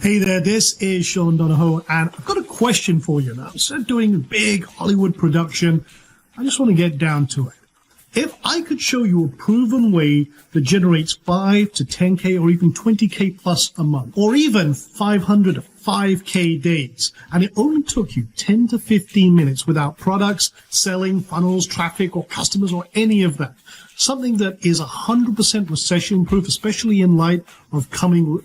Hey there, this is Sean Donahoe, and I've got a question for you now. Instead of doing a big Hollywood production, I just want to get down to it. If I could show you a proven way that generates 5 to 10K or even 20K plus a month, or even 500 to 5K days, and it only took you 10 to 15 minutes without products, selling, funnels, traffic, or customers, or any of that, something that is 100% recession-proof, especially in light of coming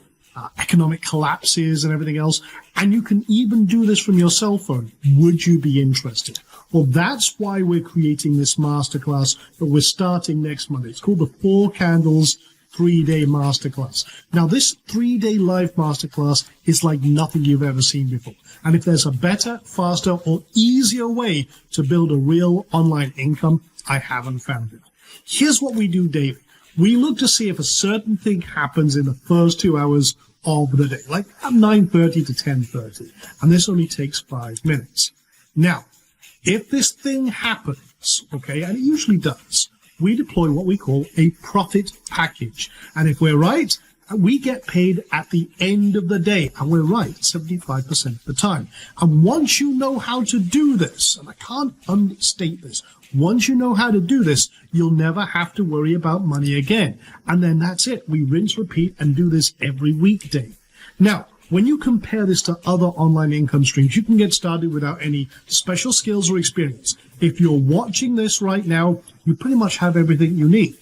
economic collapses and everything else, and you can even do this from your cell phone, would you be interested? Well, that's why we're creating this masterclass that we're starting next Monday. It's called the 4 Candles 3-Day Masterclass. Now, this 3-day live masterclass is like nothing you've ever seen before. And if there's a better, faster, or easier way to build a real online income, I haven't found it. Here's what we do daily. We look to see if a certain thing happens in the first 2 hours of the day, like at 9:30 to 10:30, and this only takes 5 minutes. Now, if this thing happens, okay, and it usually does, we deploy what we call a profit package. And if we're right, we get paid at the end of the day, and we're right 75% of the time. And once you know how to do this, and I can't understate this, once you know how to do this, you'll never have to worry about money again. And then that's it. We rinse, repeat, and do this every weekday. Now, when you compare this to other online income streams, you can get started without any special skills or experience. If you're watching this right now, you pretty much have everything you need.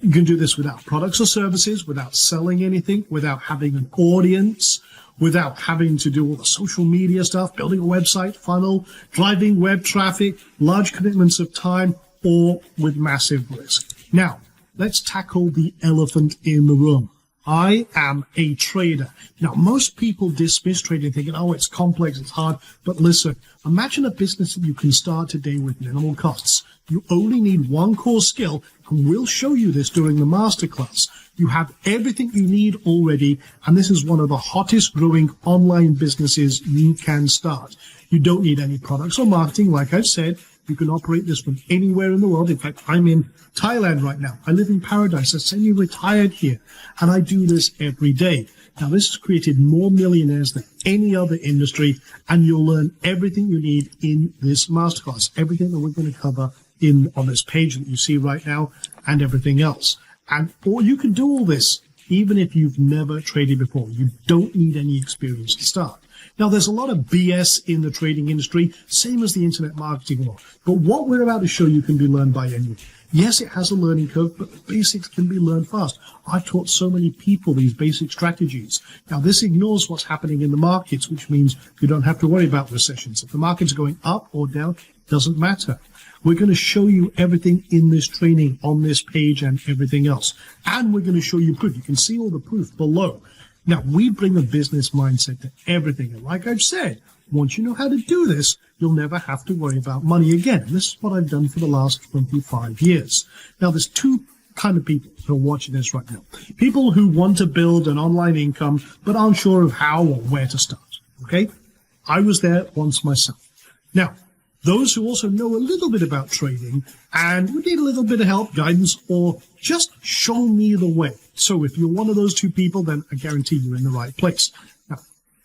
You can do this without products or services, without selling anything, without having an audience, without having to do all the social media stuff, building a website, funnel, driving web traffic, large commitments of time, or with massive risk. Now, let's tackle the elephant in the room. I am a trader. Now, most people dismiss trading thinking, oh, it's complex, it's hard. But listen, imagine a business that you can start today with minimal costs. You only need one core skill, and we'll show you this during the masterclass. You have everything you need already, and this is one of the hottest growing online businesses you can start. You don't need any products or marketing, like I've said. You can operate this from anywhere in the world. In fact, I'm in Thailand right now. I live in paradise. I'm semi-retired here, and I do this every day. Now, this has created more millionaires than any other industry, and you'll learn everything you need in this masterclass, everything that we're going to cover on this page that you see right now, and everything else. Or you can do all this even if you've never traded before. You don't need any experience to start. Now, there's a lot of BS in the trading industry, same as the internet marketing world. But what we're about to show you can be learned by anyone. Yes, it has a learning curve, but the basics can be learned fast. I've taught so many people these basic strategies. Now, this ignores what's happening in the markets, which means you don't have to worry about recessions. If the market's going up or down, it doesn't matter. We're going to show you everything in this training on this page and everything else. And we're going to show you proof. You can see all the proof below. Now, we bring a business mindset to everything. And like I've said, once you know how to do this, you'll never have to worry about money again. And this is what I've done for the last 25 years. Now, there's two kind of people who are watching this right now. People who want to build an online income, but aren't sure of how or where to start. Okay? I was there once myself. Now, those who also know a little bit about trading and would need a little bit of help, guidance, or just show me the way. So if you're one of those two people, then I guarantee you're in the right place. Now,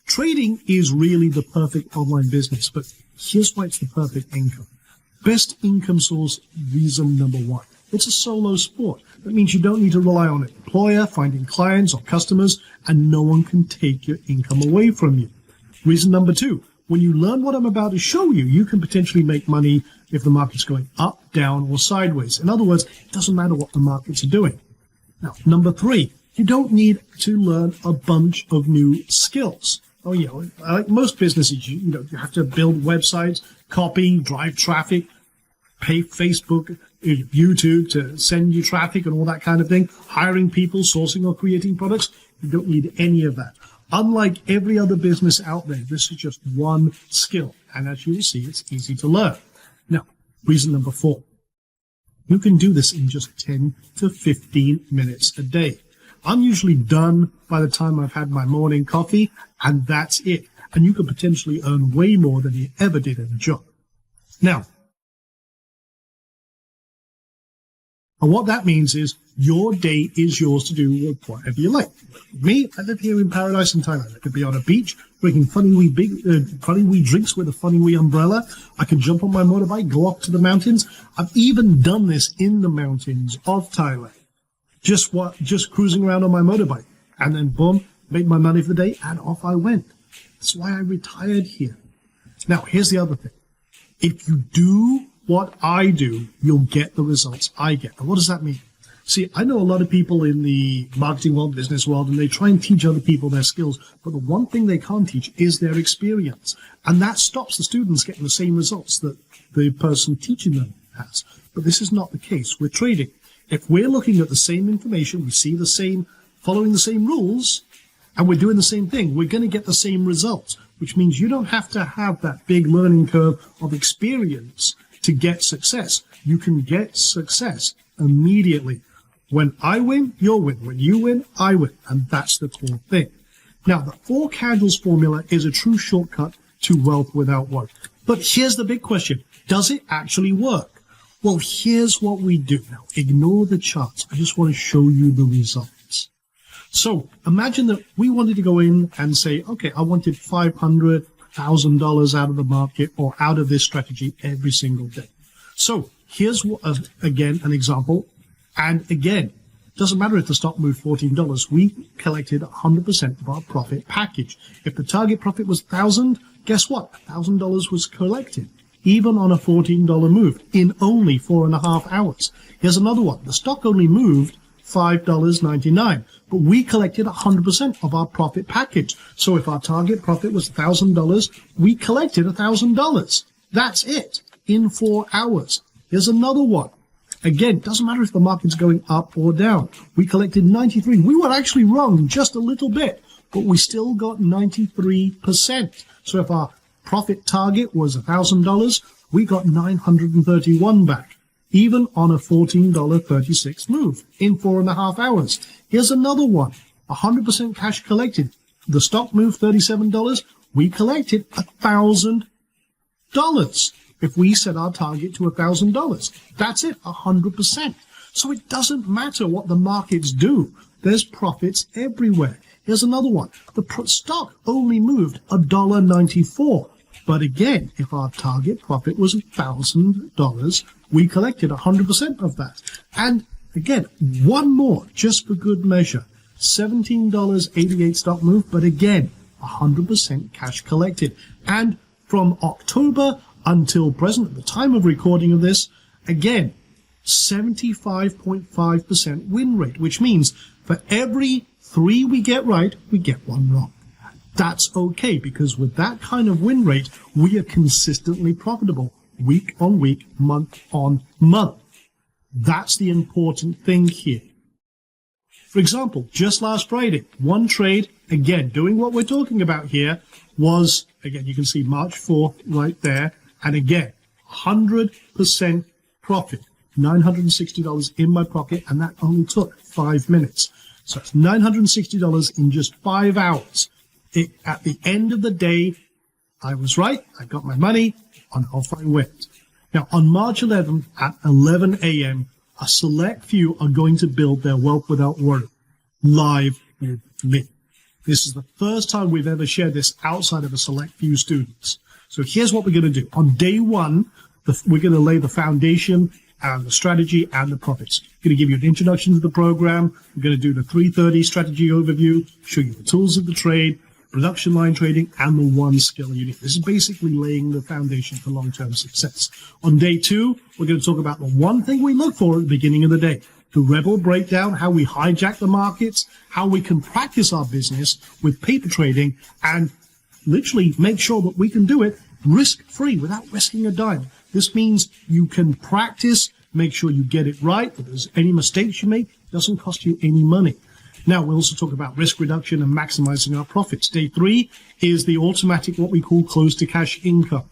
trading is really the perfect online business, but here's why it's the perfect income. Best income source, reason number 1. It's a solo sport. That means you don't need to rely on an employer, finding clients or customers, and no one can take your income away from you. Reason number 2. When you learn what I'm about to show you, you can potentially make money if the market's going up, down, or sideways. In other words, it doesn't matter what the markets are doing. Now, number 3, you don't need to learn a bunch of new skills. Oh, yeah, like most businesses, you have to build websites, copy, drive traffic, pay Facebook, YouTube to send you traffic and all that kind of thing, hiring people, sourcing or creating products. You don't need any of that. Unlike every other business out there, this is just one skill. And as you'll see, it's easy to learn. Now, reason number 4. You can do this in just 10 to 15 minutes a day. I'm usually done by the time I've had my morning coffee, and that's it. And you can potentially earn way more than you ever did in a job. Now, And what that means is your day is yours to do with whatever you like. Me, I live here in paradise in Thailand. I could be on a beach drinking funny wee drinks with a funny wee umbrella. I could jump on my motorbike, go off to the mountains. I've even done this in the mountains of Thailand. Just cruising around on my motorbike. And then boom, made my money for the day and off I went. That's why I retired here. Now, here's the other thing. If you do what I do, you'll get the results I get. And what does that mean? See, I know a lot of people in the marketing world, business world, and they try and teach other people their skills, but the one thing they can't teach is their experience. And that stops the students getting the same results that the person teaching them has. But this is not the case. We're trading. If we're looking at the same information, we see the same, following the same rules, and we're doing the same thing, we're going to get the same results, which means you don't have to have that big learning curve of experience to get success. You can get success immediately. When I win, you'll win. When you win, I win. And that's the core thing. Now, the 4 candles formula is a true shortcut to wealth without worry. But here's the big question. Does it actually work? Well, here's what we do. Now, ignore the charts. I just want to show you the results. So imagine that we wanted to go in and say, okay, I wanted $500,000 out of the market or out of this strategy every single day. So here's again an example. And again, doesn't matter if the stock moved $14. We collected 100% of our profit package. If the target profit was $1,000, guess what? $1,000 was collected, even on a $14 move in only 4.5 hours. Here's another one. The stock only moved $5.99, but we collected 100% of our profit package. So if our target profit was $1,000, we collected $1,000. That's it in 4 hours. Here's another one. Again, doesn't matter if the market's going up or down. We collected 93. We were actually wrong just a little bit, but we still got 93%. So if our profit target was $1,000, we got $931 back, even on a $14.36 move in 4.5 hours. Here's another one. 100% cash collected. The stock moved $37. We collected $1,000. If we set our target to $1,000, that's it, 100%. So it doesn't matter what the markets do. There's profits everywhere. Here's another one. The stock only moved $1.94. But again, if our target profit was $1,000, we collected 100% of that. And again, one more, just for good measure. $17.88 stock move, but again, 100% cash collected. And from October until present, at the time of recording of this, again, 75.5% win rate, which means for every 3 we get right, we get 1 wrong. That's okay, because with that kind of win rate, we are consistently profitable, week on week, month on month. That's the important thing here. For example, just last Friday, one trade, again, doing what we're talking about here, was, again, you can see March 4th right there, and again, 100% profit, $960 in my pocket, and that only took 5 minutes. So it's $960 in just 5 hours. At the end of the day, I was right. I got my money, and off I went. Now, on March 11th at 11 a.m., a select few are going to build their wealth without worry, live with me. This is the first time we've ever shared this outside of a select few students. So here's what we're going to do. On day 1, we're going to lay the foundation and the strategy and the profits. I'm going to give you an introduction to the program. We're going to do the 330 strategy overview, show you the tools of the trade, production line trading, and the 1 skill you need. This is basically laying the foundation for long-term success. On day 2, we're going to talk about the one thing we look for at the beginning of the day. The rebel breakdown, how we hijack the markets, how we can practice our business with paper trading, and literally make sure that we can do it risk-free without risking a dime. This means you can practice, make sure you get it right. If there's any mistakes you make, it doesn't cost you any money. Now, we'll also talk about risk reduction and maximizing our profits. Day 3 is the automatic, what we call close to cash income.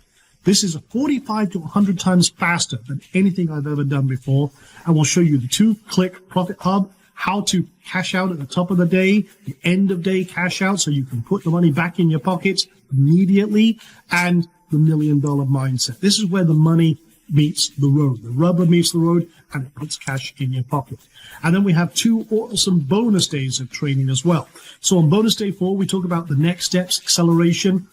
This is 45 to 100 times faster than anything I've ever done before. And we'll show you the 2-click profit hub, how to cash out at the top of the day, the end of day cash out so you can put the money back in your pockets immediately, and the $1 million mindset. This is where the money meets the road. The rubber meets the road, and it puts cash in your pocket. And then we have 2 awesome bonus days of training as well. So on bonus day 4, we talk about the next steps, acceleration.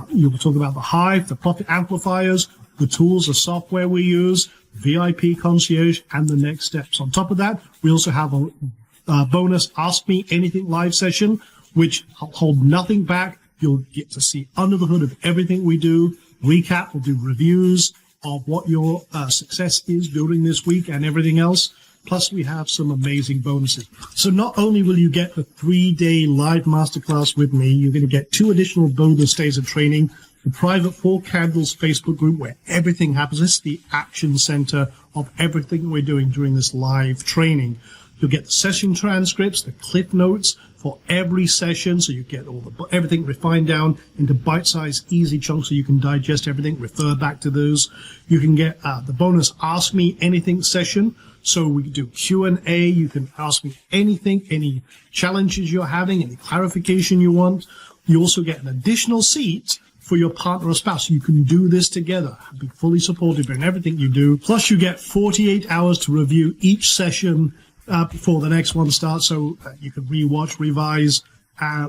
You will talk about the Hive, the profit amplifiers, the tools, the software we use, VIP concierge, and the next steps. On top of that, we also have a bonus Ask Me Anything live session, which I'll hold nothing back. You'll get to see under the hood of everything we do. Recap, we'll do reviews of what your success is during this week and everything else. Plus, we have some amazing bonuses. So not only will you get the 3-day live masterclass with me, you're going to get 2 additional bonus days of training, the private 4 Candles Facebook group where everything happens. This is the action center of everything we're doing during this live training. You'll get the session transcripts, the cliff notes for every session, so you get everything refined down into bite-sized, easy chunks so you can digest everything, refer back to those. You can get the bonus Ask Me Anything session, so we can do Q&A. You can ask me anything, any challenges you're having, any clarification you want. You also get an additional seat for your partner or spouse. You can do this together, be fully supportive in everything you do. Plus, you get 48 hours to review each session before the next one starts, so you can rewatch, revise,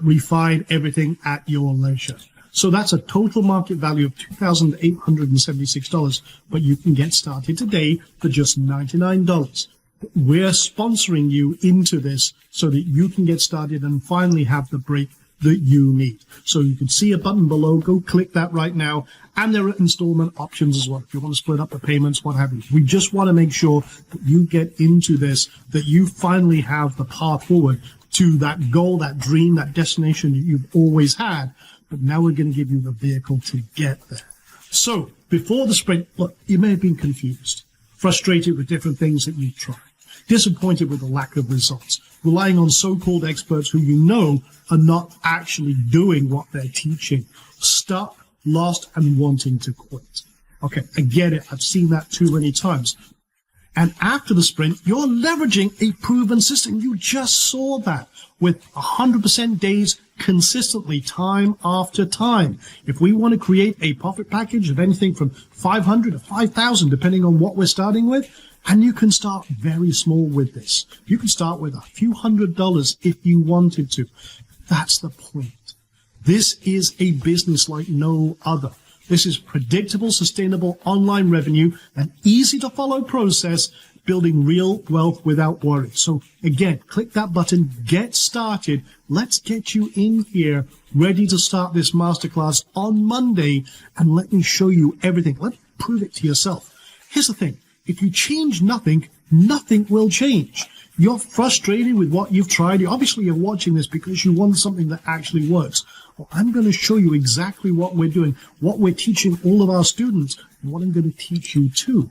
refine everything at your leisure. So that's a total market value of $2,876, but you can get started today for just $99. We're sponsoring you into this so that you can get started and finally have the break that you need. So you can see a button below. Go click that right now. And there are installment options as well. If you want to split up the payments, what have you. We just want to make sure that you get into this, that you finally have the path forward to that goal, that dream, that destination that you've always had. But now we're going to give you the vehicle to get there. So before the sprint, look, you may have been confused, frustrated with different things that you've tried, disappointed with the lack of results, relying on so-called experts who you know are not actually doing what they're teaching, stuck, lost, and wanting to quit. Okay, I get it. I've seen that too many times. And after the sprint, you're leveraging a proven system. You just saw that with 100% days consistently, time after time. If we want to create a profit package of anything from 500 to 5,000, depending on what we're starting with, and you can start very small with this. You can start with a few $100s if you wanted to. That's the point. This is a business like no other. This is predictable, sustainable online revenue, an easy-to-follow process, building real wealth without worry. So again, click that button, get started. Let's get you in here, ready to start this masterclass on Monday, and let me show you everything. Let me prove it to yourself. Here's the thing. If you change nothing, nothing will change. You're frustrated with what you've tried. Obviously, you're watching this because you want something that actually works. Well, I'm going to show you exactly what we're doing, what we're teaching all of our students, and what I'm going to teach you too.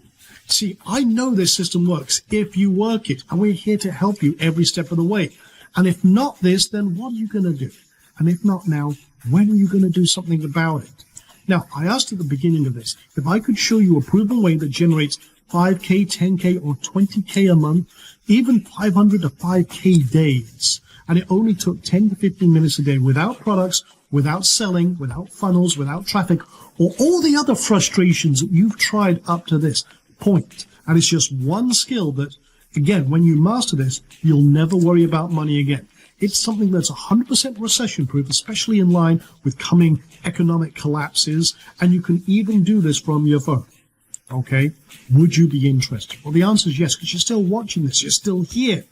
See, I know this system works if you work it, and we're here to help you every step of the way. And if not this, then what are you going to do? And if not now, when are you going to do something about it? Now, I asked at the beginning of this, if I could show you a proven way that generates 5K, 10K, or 20K a month, even 500 to 5K days. And it only took 10 to 15 minutes a day without products, without selling, without funnels, without traffic, or all the other frustrations that you've tried up to this point. And it's just one skill that, again, when you master this, you'll never worry about money again. It's something that's 100% recession-proof, especially in line with coming economic collapses, and you can even do this from your phone. Okay, would you be interested? Well, the answer is yes, because you're still watching this. You're still here.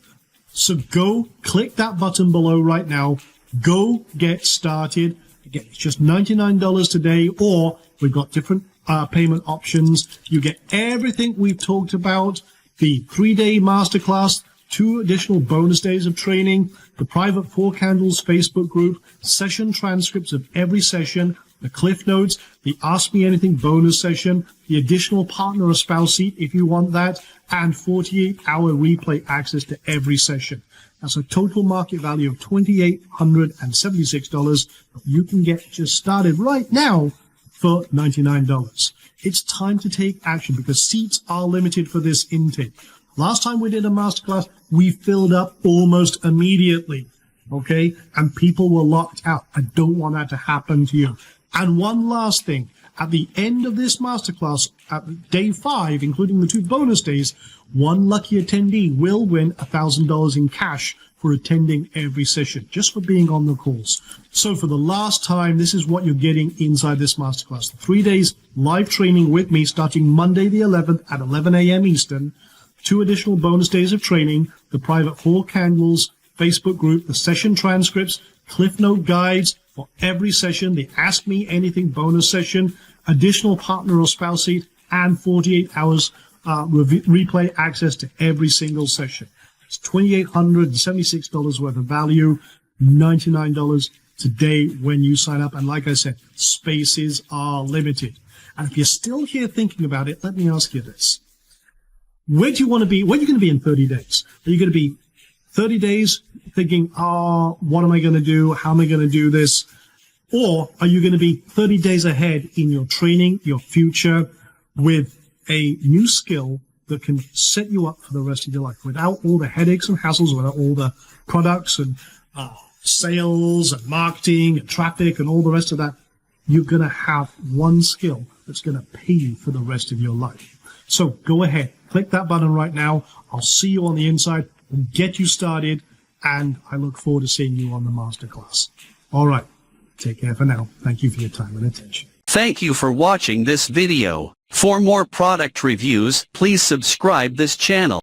So go click that button below right now. Go get started. Again, it's just $99 today, or we've got different payment options. You get everything we've talked about, the 3-day masterclass, 2 additional bonus days of training, the private 4 Candles Facebook group, session transcripts of every session, the cliff notes, the Ask Me Anything bonus session, the additional partner or spouse seat if you want that, and 48-hour replay access to every session. That's a total market value of $2,876. You can get just started right now for $99. It's time to take action because seats are limited for this intake. Last time we did a masterclass, we filled up almost immediately, okay? And people were locked out. I don't want that to happen to you. And one last thing, At the end of this masterclass, at day 5, including the 2 bonus days, one lucky attendee will win $1,000 in cash for attending every session, just for being on the calls. So for the last time, this is what you're getting inside this masterclass. The 3 days live training with me starting Monday the 11th at 11 a.m. Eastern, 2 additional bonus days of training, the private 4 candles Facebook group, the session transcripts, Cliff Note guides for every session, the Ask Me Anything bonus session, additional partner or spouse seat, and 48 hours replay access to every single session. It's $2,876 worth of value, $99 today when you sign up. And like I said, spaces are limited. And if you're still here thinking about it, let me ask you this. Where do you want to be? Where are you going to be in 30 days? Are you going to be 30 days thinking, what am I going to do? How am I going to do this? Or are you going to be 30 days ahead in your training, your future, with a new skill that can set you up for the rest of your life without all the headaches and hassles, without all the products and sales and marketing and traffic and all the rest of that? You're going to have one skill that's going to pay you for the rest of your life. So go ahead, click that button right now. I'll see you on the inside. We'll get you started, and I look forward to seeing you on the masterclass. All right, take care for now. Thank you for your time and attention. Thank you for watching this video. For more product reviews, please subscribe this channel.